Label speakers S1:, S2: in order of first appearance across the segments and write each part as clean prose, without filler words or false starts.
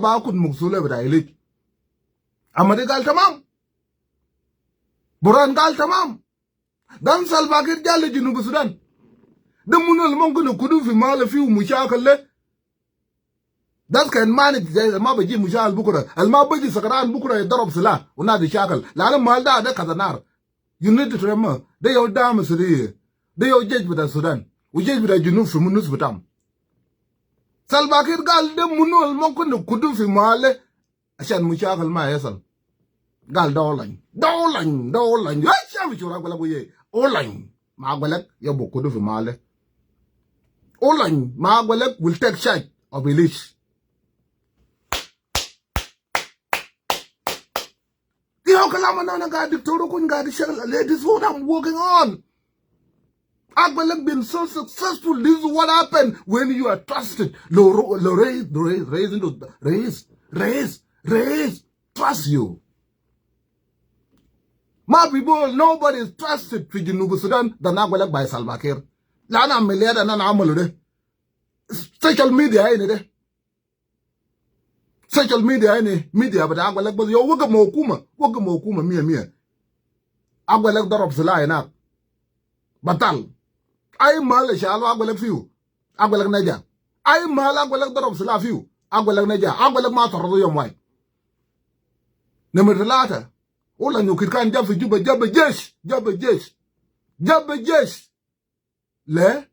S1: باكل مقصولة بدايلك أما دي قال تمام بران قال تمام دان سالفاكير جال جنوب السودان ده منو اللي ممكن يكونوا في مال فيه مشاكل له ده كان مانج زي ما بيجي مشاكل بكره الما بيجي سكران بكره يضرب سلاح ونادي شاكل لأن المال ده كذا نار you need to remember ده يو دام سوري ده يو جيج بتاع السودان وجيج بتاع الجنوب في منوس بتاعهم سالفاكير قال ده منو اللي ممكن يكونوا في مال عشان مشاكل ما يصل قال دولين يا شافي شو راك بقول لك اولين ما اقول لك يا بوكو في ماله اولين ما اقول لك will take charge of village يا كلام انا قاعد دكتور كون قاعد شغل this is what I'm working on اقول لك been so successful this is what happened when you are trusted raise trust you ما people nobody is trusted في جنوب السودان ده نقول لك باي سالفاكير لا انا عمليه ده انا عمله ده social media هنا ده social media هنا media بتاع اقول لك بس يو وقف موكومه 100 اقول لك ضرب سلاح هناك بطل اي مال شالو اقول لك فيه اقول لك نجا اي مال اقول لك ضرب سلاح فيه اقول لك نجا اقول لك ما طردوا يوم واحد نمر 3 ولا انه كان جاب في جوبا جاب جيش لا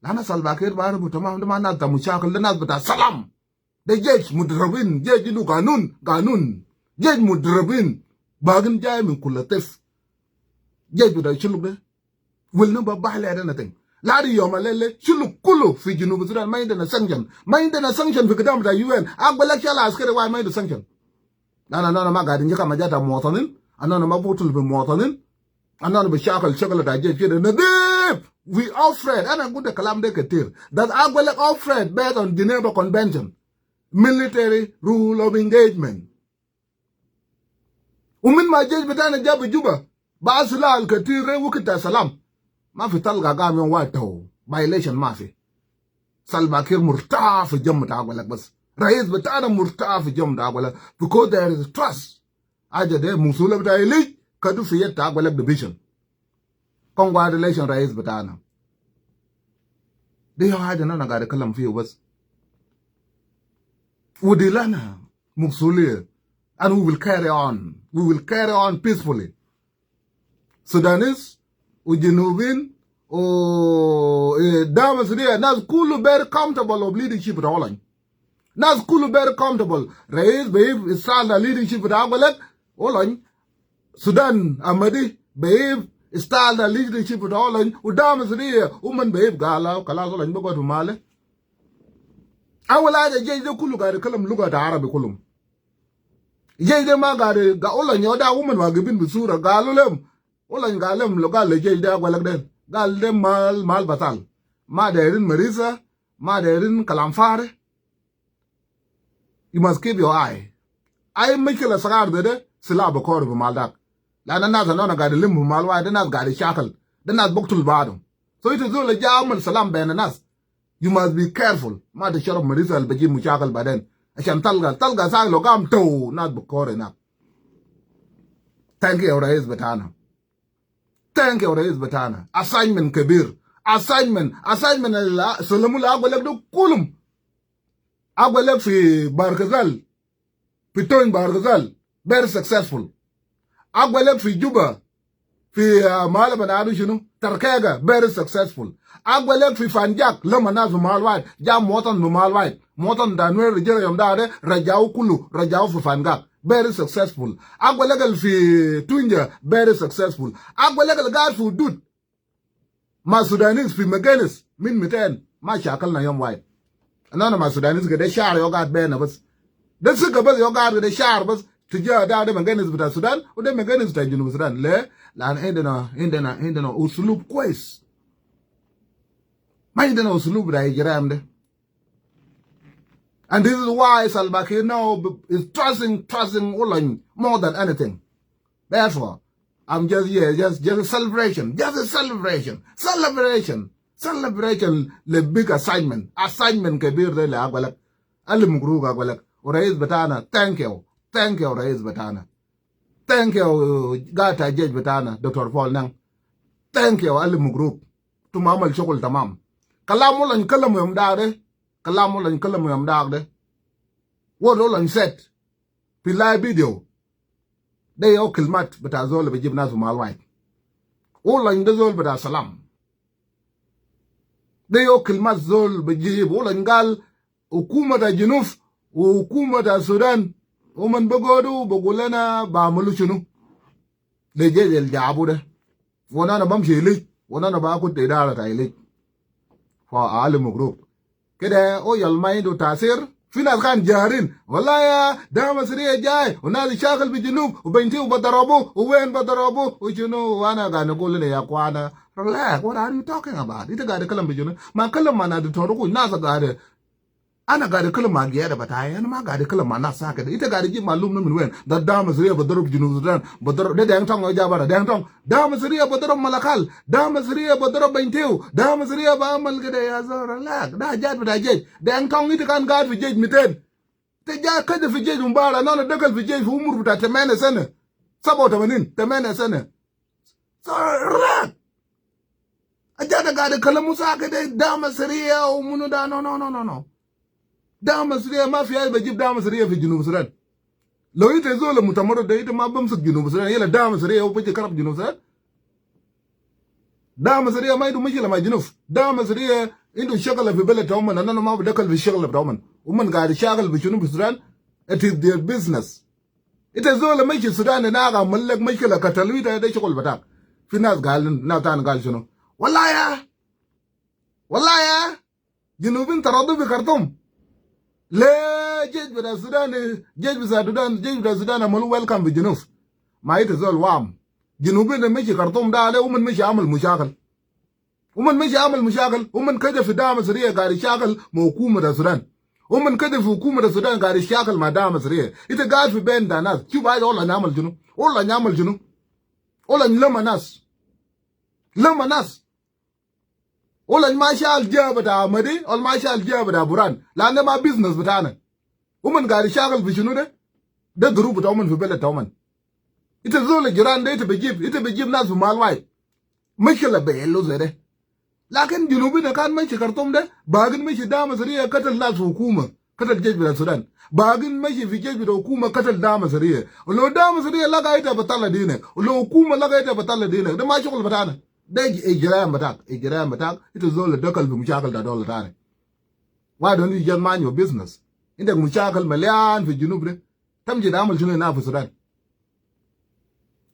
S1: انا سالفاكير بعرف تمام ده ما ناس مشاكل ده ناس بتاع سلام ده جيش مدربين جيش له قانون جيش مدربين باغن جاي من كل طف جيش بتاع شلو ده ولنا ببحلي هذا نتين لا دي يوم الليل شلو كله في جنوب السودان ما عندنا سانكشن في قدام بتاع UN اقول لك يلا عسكري واحد ما عنده سانكشن انا ما قاعدين نجي كما جاتا مواطنين أنا ما بقول بمواطنين أنا بشاكل شغلة داجية كده نديب we afraid أنا أقول الكلام ده كتير that أقول لك afraid based on Geneva Convention military rule of engagement ومن ما جيش بتاعنا جاب جوبا بعد سلاح الكتير وقت السلام ما في تلقى قام يوم واحد violation ما في سالفاكير مرتاح في الجمع أقول لك بس رئيس بتاعنا مرتاح في الجمع أقول لك because there is trust aja de musula bita ili kadu fi yetta agwala division congratulations rais bitana de haja na ga da kalam fi bas udilana musuli and we will carry on peacefully Sudanese ujinubin damas dia nas kulu very comfortable of leadership rawlan nas kulu very comfortable rais be istala leadership rawlan Olan Sudan amadi babe style the leadership with Olan udam sriya uman babe gala kala Olan bago male awala je je kullu ga kalam luga da arabi kullum je ma ga Olan yoda woman wa gibin bisura galulem Olan galem lo gal je da gwalak den gal dem mal batal ma derin marisa ma derin kalam fare you must keep your eye I make a sagar de sila bakor bu maldak la na na ga de limbu malwa de nas ga de shakal de nas boktul badum so it is all a jamal salam ben nas you must be careful ma de sharab marisa al baji mushakal baden ashan talga sa lo gam to nas bakor na thank you rais batana assignment kabir assignment la salamu la agwalak do kulum agwalak fi barkazal Pitoin Bargazal, very successful. Agwelek fi Juba, fi Malabanadu, Tarkega, very successful. Agwelek fi Fanjak, Lomanaz Malwide, Jam Motan Malwide, Motan Danwer, Jerem Dare, Rajau Kulu, Rajau fi Fangak, very successful. Agwelegal fi Tunja, very successful. Agwelegal guard fi Dud, Ma Sudanese fi Meganis, Min Miten, Ma Shakal na Yom White. None of my Sudanese get a share your guard Ben of us. ده سكة بس يوقع ده شعر بس تجاه ده مجانس بتاع السودان وده مجانس بتاع جنوب السودان لا لأن عندنا أسلوب كويس ما عندنا أسلوب بتاع الجرائم ده and this is why Salva Kiir now is trusting Olan more than anything. Therefore I'm just here just a celebration le big assignment kabir ده اللي أقولك اللي مقروق أقولك ورئيس بتاعنا thank you رئيس بتاعنا thank you قاتا جيج بتاعنا دكتور فول نان thank you ألف مبروك تم عمل شغل تمام كلام ولا نكلم يوم داغ كلام ولا نكلم يوم داغ ولا نسيت في لايف فيديو ده يو كلمات بتاع زول بيجيب ناس مع الواحد ولا ندزول بتاع سلام ده يو كلمات زول بيجيب ولا نقال حكومة الجنوب وحكومة السودان ومن بقولوا بقول لنا بعملوا شنو ده جيج الجابو ده وانا بمشي ليك وانا باخد إدارة ليك فعالم مبروك كده او يلمايدو تاثير في ناس كان جاهرين والله يا ده مصرية جاي وناس شاغل بالجنوب وبنتي وبضربوه وين بضربوه وشنو وانا قاعد اقول له يا اخوانا relax what are you talking about انت قاعد تتكلم بالجنوب ما اتكلم مع ناس تورقوا الناس قاعد انا قاعد اتكلم مع جيادة بتاعي انا ما قاعد اتكلم مع ناس ساكت انت قاعد تجيب معلومه من وين ده مصرية بضرب جنوب السودان بضرب ده دانتون اجابه دانتون ده مصرية بضرب ملكال ده مصرية بضرب بنتيو ده مصرية بعمل كده يا زهر لا ده جاد بتاع جيج دانتون انت كان قاعد في جيج 200 تجا كده في جيج مباراه انا دخل في جيج في عمر بتاع 8 سنه 87 8 سنه صار اجاد قاعد يكلموا ساكت ده مصرية ومنو ده نو ده مصرية ما في أي بجيب ده مصرية في جنوب السودان لو أنت زول متمرد ده أنت ما بمسك جنوب السودان يلا ده مصرية وبيجي كرب جنوب السودان ده مصرية ما يدو مشكلة مع جنوب ده مصرية عنده شغل في بلد هم أنا ما بدخل في الشغل بتاعهم ومن قاعد يشتغل في جنوب السودان it is their business أنت زول ماشي السودان ناقة ملك مشكلة كتلوي ده شغل بتاعك في ناس قال ناس تاني قال شنو والله يا جنوبين ترضوا في خرطوم لا جيج بتاع السودان جيج بتاع السودان عملوا ويلكم في جنوب ما يتزول وام جنوبين مشي خرطوم ده عليه ومن مشي عمل مشاكل ومن كده في دعم سريع قاعد يشاكل مع حكومة السودان ومن كده في حكومة السودان قاعد يشاكل مع دعم سريع انت قاعد في بين ده ناس شوف عايز ولا نعمل شنو ولا نلم ناس ولا ما شال جاب بتاع مدي ولا ما شال جاب بتاع بران لأن ما بيزنس بتاعنا ومن قاعد يشتغل في شنو ده ضروب بتاعهم في بلد تاعهم انت زول الجيران ده انت بتجيب ناس في مال واحد مشكلة بيلو زي ده لكن جنوبنا كان ماشي خرطوم ده باقين ماشي دعم سريع قتل ناس في حكومة قتل جيش بتاع السودان باقين ماشي في جيش بتاع حكومة قتل دعم سريع ولو دعم سريع لقى انت بطلع دينك ولو حكومة لقى انت بطلع دينك ده ما شغل بتاعنا ده إجرام بتاعك انت زول دخل في مشاكل ده دولة تاني why don't you just mind your business عندك مشاكل مليان في الجنوب ده تمشي تعمل شنو هنا في السودان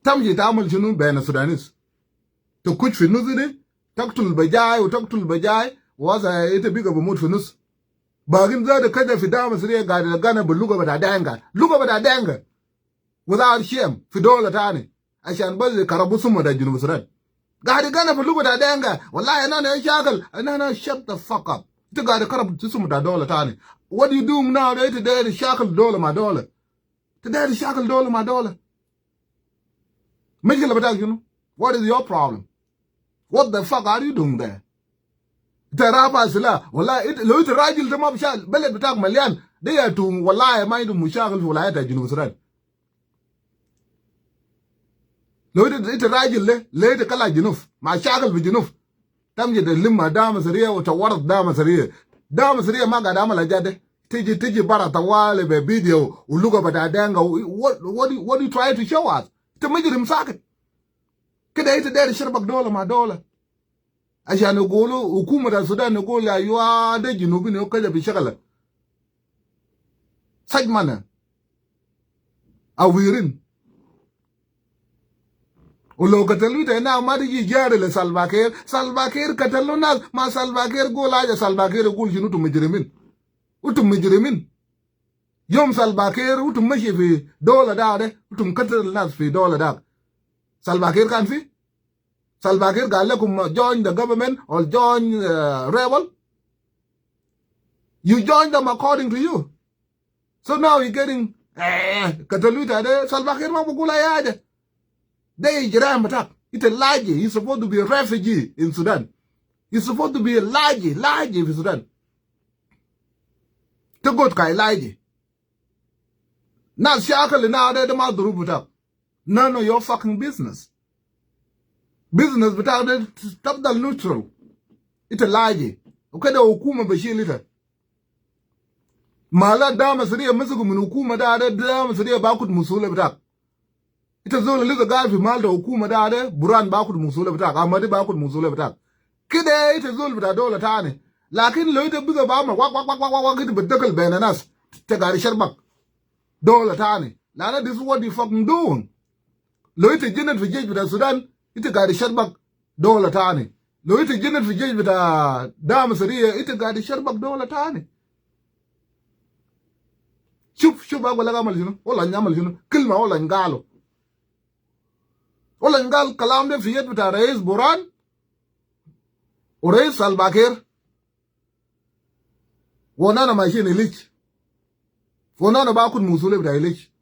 S1: تمشي تعمل شنو بين السودانيس تكوش في النص ده تقتل بجاي واسا انت بيقى بموت في النص باقين زاد كده في دعم سريع قاعد يلقانا باللغة بتاع دانجا without shame في دولة تاني عشان بس كربو سمو ده جنوب السودان قاعد يلقانا في اللغة بتاع دانجا والله انا شاغل انا shut the fuck up انت قاعد كرب سمو ده دولة تاني what you doing now ده انت داير شاكل دولة مع دولة مشكلة بتاعك شنو what is your problem what the fuck are you doing there ترى سلا والله لو انت راجل ده ما بشال بلد بتاعك مليان ده والله ما عنده مشاغل في ولايات جنوب السودان لو انت راجل ده ليه تكلا جنوب مع شاغل في جنوب تمجد لما دام سريع وتورط دام سريع ما قاعد عمل اجاده تيجي برا طوال بفيديو واللغه بتاع دانغا what you try to show us انت مجرم ساكت كده انت داير شربك دولة مع دولة عشان يقولوا حكومة السودان يقول ايوه ده جنوبين كده بيشغل سجمنا اويرين ولو قتلوا هنا ما تجي جاري لسالفاكير قتلوا ناس ما سالفاكير يقول حاجه سالفاكير يقول شنو انتم مجرمين يوم سالفاكير وانتم ماشي في دولة ده وانتم قتل الناس في دولة ده سالفاكير كان فيه سالفاكير قال لكم join the government or join rebel you join them according to you so now you're getting قتلوا ده سالفاكير ما بقول اي حاجه ده إجرام بتاعك انت لاجي he's supposed to be a refugee in Sudan he's supposed to be a لاجي في السودان تقول كاي لاجي Na shakal na de ma duru butak. None of your fucking business. Business butak de tabdal neutral. Ita laji. Ukada hukuma bashir ita. Mala dama sariya masuku min hukuma da dama sariya bakut musula butak. Ita zo liga garfi mal da hukuma da buran bakut musula butak. Amadi bakut musula butak. Kide ita zo butak dola tane. Lakin lo ita biga ba ma wak ita bedakal benanas. Ta gari sharbak. Dola tane. Lana this is what you fucking doing. Lo ita jinnat fi jej bita Sudan. Ita gari sharbak dola tane. Lo ita jinnat fi jej bita dama sariya. Ita gari sharbak dola tane. شوف اقول لك اعمل شنو ولا نعمل شنو كلمه ولا نقاله ولا نقال كلام ده في يد بتاع رئيس بوران ورئيس سلفاكير وانا ماشيين ليش وانا باخد مسؤوليه بتاع ليش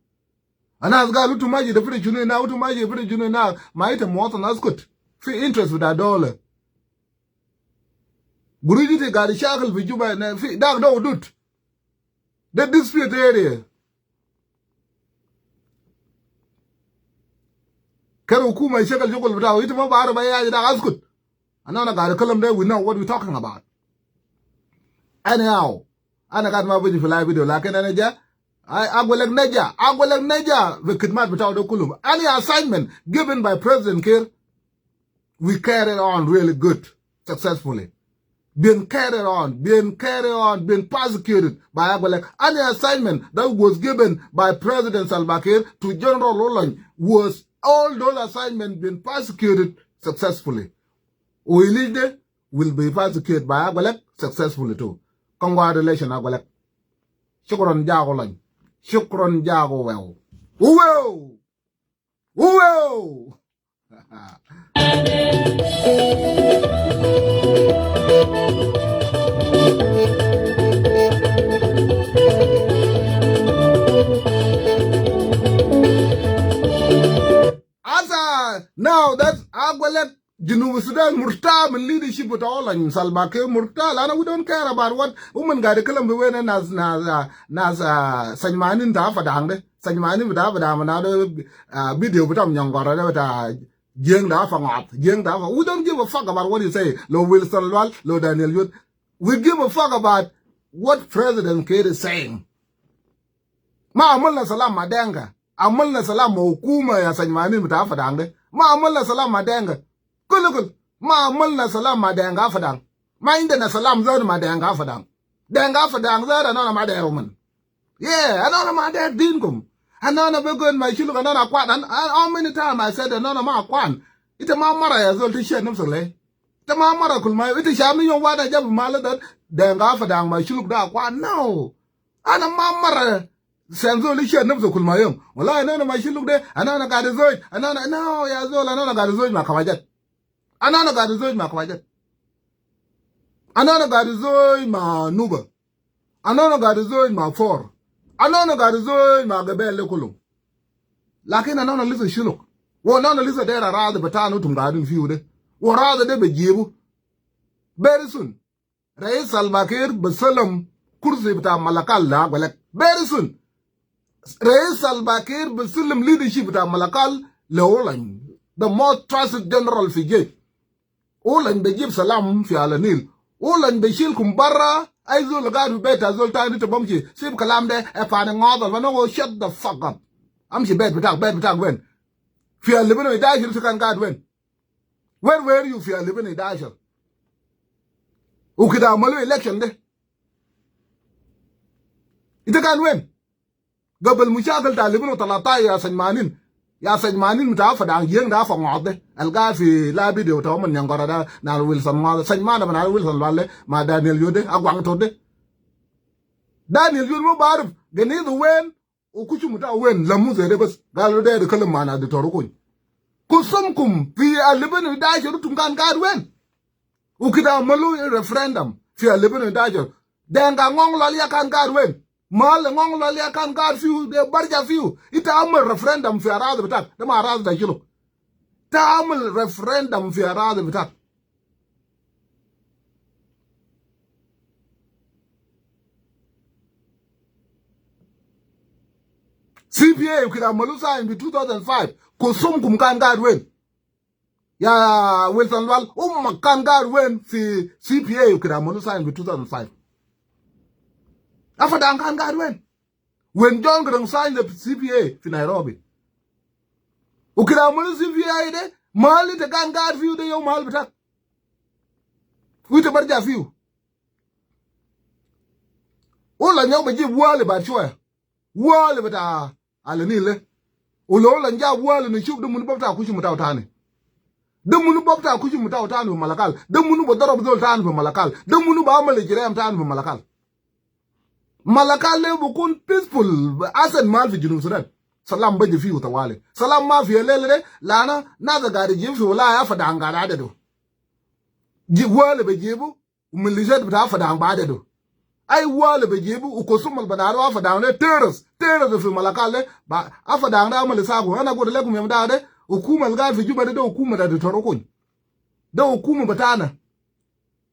S1: انا قالوا تو ماجي دفري شنو هنا وتو ماجي دفري شنو هنا ما يت مواطن اسكت في انترست بتاع دوله بريدي تي قاعد شاغل في جوبا في داك دو دوت the dispute area. Can hukuma ishakal jokol bitaw ita ma baara ba yaji da askut. Anana ga kalam there we know what we talking about. Anyhow, ana kat ma buji fly video lakin ana ja agwelek neja the khidmat bitaw do kulum. Any assignment given by President Kiir, we carried on really good, successfully. Being carried on, being persecuted by Agwelek. Any assignment that was given by President Salva Kiir to General Olany was all those assignments being persecuted successfully. Uilide will be persecuted by Agwelek successfully too. Congratulations, Agwelek. Shukron jago Olany. Shukron jago well. Uweo! Uweo! Now that's Agwelek Junub Sudan Murta and leadership with all and Salva Kiir Murta. And we don't care about what women got to kill them when nas Sanmanin Tafadang, Sanmanin with Avadam and other video with Yongora with Jeng Dafang, Jeng Dafa. We don't give a fuck about what you say, Lo Wilson Wal, Lo Daniel Yud. We give a fuck about what President Kiir is saying. Ma amalna salam madenga. Amalna salam hukuma ya Sanmanin with Afadang. Ma amalna salam madenga. Kulukul. Ma amalna salam madenga afadang. Ma indana salam zod madenga afadang. Denga afadang zod anona maderuman. Yeah, anona madek dinkum. Anona begun my shiluk anona kwan. How many times I said anona ma kwan? Ita ma mara ya zol tisha nufsale. Ita ma mara kulma. Ita shami yung wada jab mala that denga afadang my shiluk da kwan. No. Ana ma mara. Senzo lisha nufsa kulma yung. Wala anona my shiluk de. Anona gadizoj. Anona no ya zol anona gadizoj ma kamajat. Anana gadizoj ma kwajat. Anana gadizoj ma nuba. Anana gadizoj ma for. Anana gadizoj ma gabele kulum. Lakin anana lisa shiluk. Wo anana lisa dera rada batanu tungadin fiude. Wo rada de bejibu. Very soon. Rais Salva Kiir basalam kursi bata malakal la gwalek. Very soon. Rais Salva Kiir basalam leadership bata malakal le Olany. The most trusted general figure. Olany bejib salam fi ala Nil. Olany beshil kumbara. Aizul gadu beta zul tani to bomchi. Sib kalam de efane ngodol. Vano shut the fuck up. Amshi bet bitak wen. Fi ala libino idashil sukan gad wen. Where were you fi ala libino idashil? Ukida malu election de. Ita kan wen. Gabal mushakal ta libino talata ya Sanmanin. Ya Sanmanin mutafadang yeng da fa ngode alga fi la video to man nyangora da na Wilson ngode Sanman da na Wilson wale ma Daniel Yude agwang to de Daniel Yude mo barf gani the wen o kuchu muta wen lamu zere bas galo de kalam mana de toru kun kusumkum fi alibin da jiru tungan gad wen ukida malu referendum fi alibin da jiru denga ngong lali kan gad wen mal ngong lali kan gad fiu de barja fiu ita amal referendum fi arad bitak de ma arad da jilo ta amal referendum fi arad bitak CPA ukira malusa in 2005 kusum kumkan gadwen ya Wilson Wal makan gadwen fi CPA ukira malusa in 2005 afadang kan gadwen when John Grang signed the CPA fi Nairobi ukira malusa CPA de mali te kan gad fi de yo mal bitak wite barja fi ola nyaw be jib wale ba chwa wale bata alanile ulo la nja wale ni chub de mun bobta ku chimu tawtani de mun bobta ku chimu tawtani malakal de mun bo dorob dol tan be malakal de mun ba amale jirem tan be malakal malakal le bu kun peaceful asan mal fi junub sudan salam ba fi utawale salam ma fi lele lana na ga gari jib fi wala ya fada ngara da do ji wale be jibu mun lijet bata fada ngba da do ai wale be jibu ukosumal banaro afa dawne terrors fi malakale ba afa dawne amal sago ana go le gum dade hukumal ga fi juba da hukuma da torokon da hukuma batana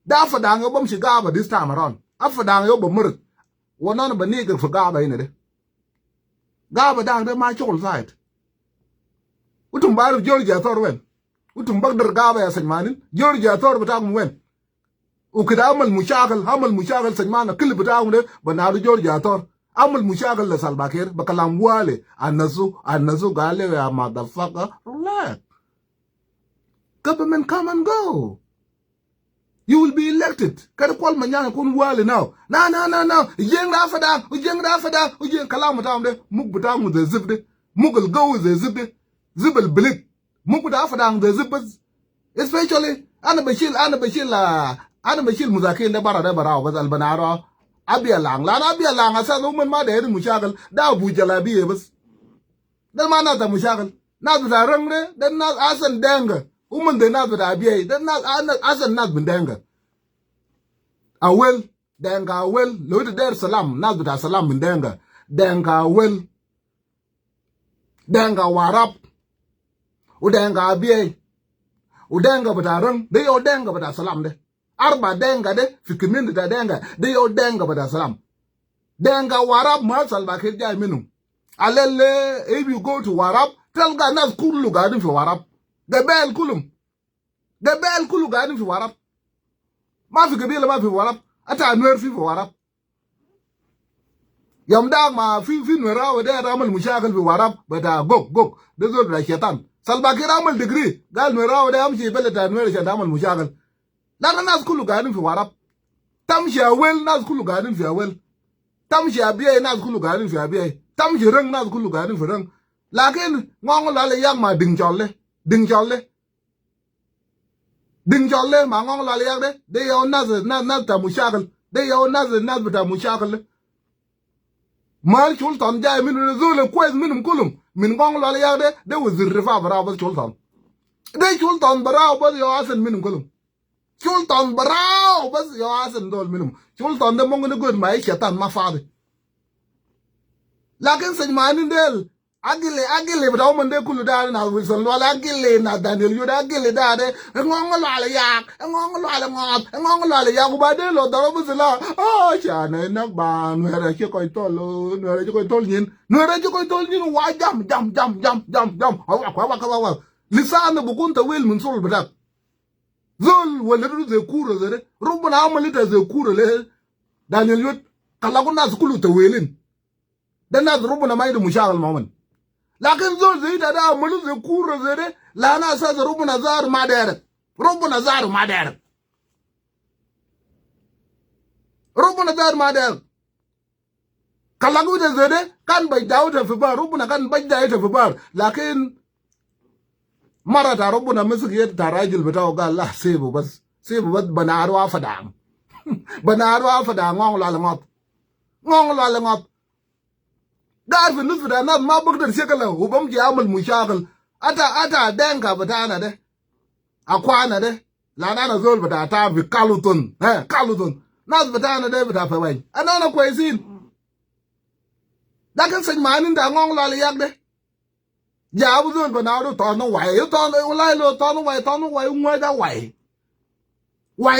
S1: da afa dawne bam shiga ba this time around afa dawne yo ba mur wonan ba ne ga fi ga ba ina de ga ba dawne ma chol site utum baru Georgia torwen utum bagdar ga ba ya sanmanin Georgia tor batagum wen وكده عمل مشاغل سجمانا كل بتاعهم ده بنادو جورج عطار عمل مشاغل لسالباكير بكلام والي النسو قال لي يا motherfucker relax government come and go you will be elected kada kwal manyana kun wali now no ujeng da fada ujeng kalam btawum de mug btawum de zibde mugul go de zibde zibel blik mug da fada de zibs especially ana bashil muzakin da bara wa zal banaro abiya lang asa no man ma da yadin mushagal da abu jalabi bas dan ma na ta mushagal na da rangne dan na asan danga umman da na da abiya dan na asan na bin danga awel danga awel lo da dar salam na da salam bin danga awel danga warap udanga abiya udanga bataran da yo danga bata salam de arba denga de fikimin da denga de yo denga bada salam denga warab ma salba ke jay minum alele if you go to warab tell ga nas kullu gadin fi warab de bel kulu gadin fi warab ma fi gabila ma fi warab ata nuer fi warab yam dag ma fi nuera wa de ramal mushakil fi warab bada gok de zol da shaitan salba ke ramal degree gal nuera wa de am ci belata nuer sha ramal mushakil la nas kulu gadin fi warab tamshi awel nas kulu gadin fi awel tamshi abiye nas kulu gadin fi abiye tamshi rang nas kulu gadin fi rang lakin ngong la le yang ma ding cholle ma ngong la le yang de yo nas ta mushakil de yo nas ta mushakil mal chul ton jay min zule kwez minum kulum min ngong la le yang de wuzir fa bara ba chul ton bara ba yo asen minum kulum Sultan barao bas yo asen dol minum Sultan de mongo ne god mai shaitan ma faade lakin sen manin del agile badaw man de kulu dal na Wilson wala agile na Daniel yo da agile da de ngongol ala yak ngongol ala yak ba de lo daro busla chana nak ba nuera ci koy tol nyin wa jam wa lisan bu kunta wel min sul badak zol wala du ze kuro zere rubuna amalita ze kuro le Daniel yot kala ko nas kulu te welin dan nas rubuna mai du mushagal maman lakin zol ze da amalu ze kuro zere la na sa rubuna zar ma dere rubuna zar ma dere kala ko de zere kan bay dawta fi bar rubuna kan bay dawta fi bar lakin mara ta rubuna musu yadda ta rajil bata ga Allah sai bu bas banarwa fadam ngong la ngot gar fi nusu da nan ma bugdar shekala ubam ji amal mushakal ata denka bata na de akwana de la na zol bata ta bi kalutun nas bata na de bata fa wai anana kwaisin lakin sai manin da ngong la yak de ya bu zon banaro to no wai ngwa da wai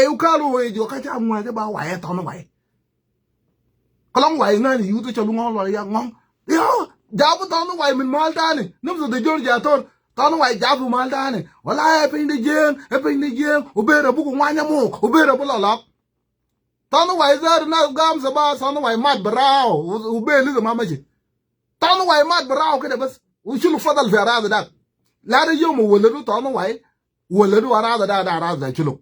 S1: ukalu we jo ka cha ngwa ba wai to no wai kalong wai na ni yu to cholu ngong lo ya ngong yo jabu tonu wai min malta ne numso de jor jator tonu wai jabu malta ne wala e pin de jeng ubera buku mwanya mu ubera bulolok tonu wai zar na gam sa ba tonu wai mat brao ubeli ga mamaji tonu wai mat brao kede bas ushulu fadal fi arada dak la da yomu woladu tonu wai woladu arada da arada chulu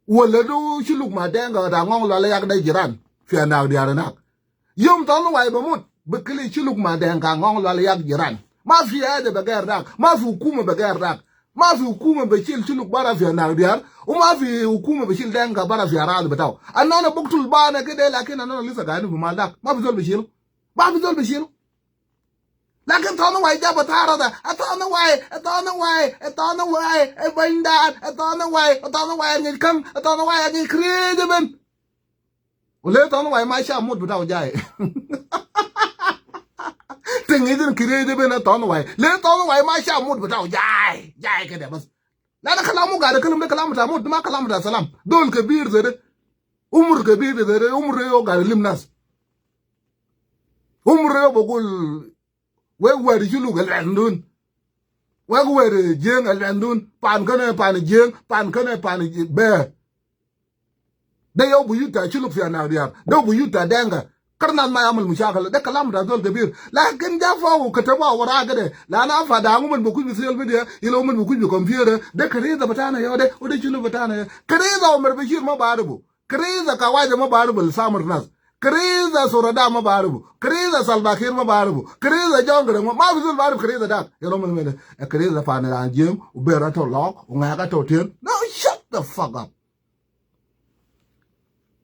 S1: woladu shulu ma denga da ngong la yak da jiran fi na di arana yom tonu wai bamut bekili chuluk ma denga ngong la yak jiran ma fi ade bagar dak ma fi hukuma bagar dak ma fi hukuma bechil chuluk bara fi na diar o ma fi hukuma bechil denga bara fi arada betaw anona buktul bana kede lakin anona lisa gani fi maldak ma fi zol beshil lakin tonu wai jaba tarada atonu wai e bandan atonu wai ngi kam atonu wai ngi krede ben ole tonu wai ma sha mut betaw jai tingi din krede ben atonu wai le tonu wai ma sha mut betaw jai kede bas la da kalamu ga da kalamu ta mut ma kalamu da salam dol kabir zede umur kabir zede umur yo ga limnas umur yo bogul we wer julu gal andun we wer jeng al andun pan jeng pan be de yo bu yuta chulu fi na diar do bu yuta denga karna ma yamal mushakal de kalam da zol kabir lakin jafa ka taba wara gade la na fa da mun bu ku social media ilo mun bu ku computer de kare da batana yo de o de chulu batana kare da umar bashir ma barubu kare da kawaje ma barubu samar nas Kriza surada ma barubu kriza salbakir ma barubu kriza jongre ma bizul barubu kriza dak yelo mun mele kriza fa na anjem ubera to lok unga to ten no shut the fuck up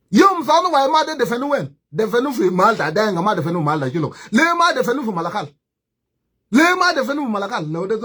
S1: yom sanu wa ma de defenu wen defenu fi malta da nga ma defenu malta kilo le ma defenu fi malakal no de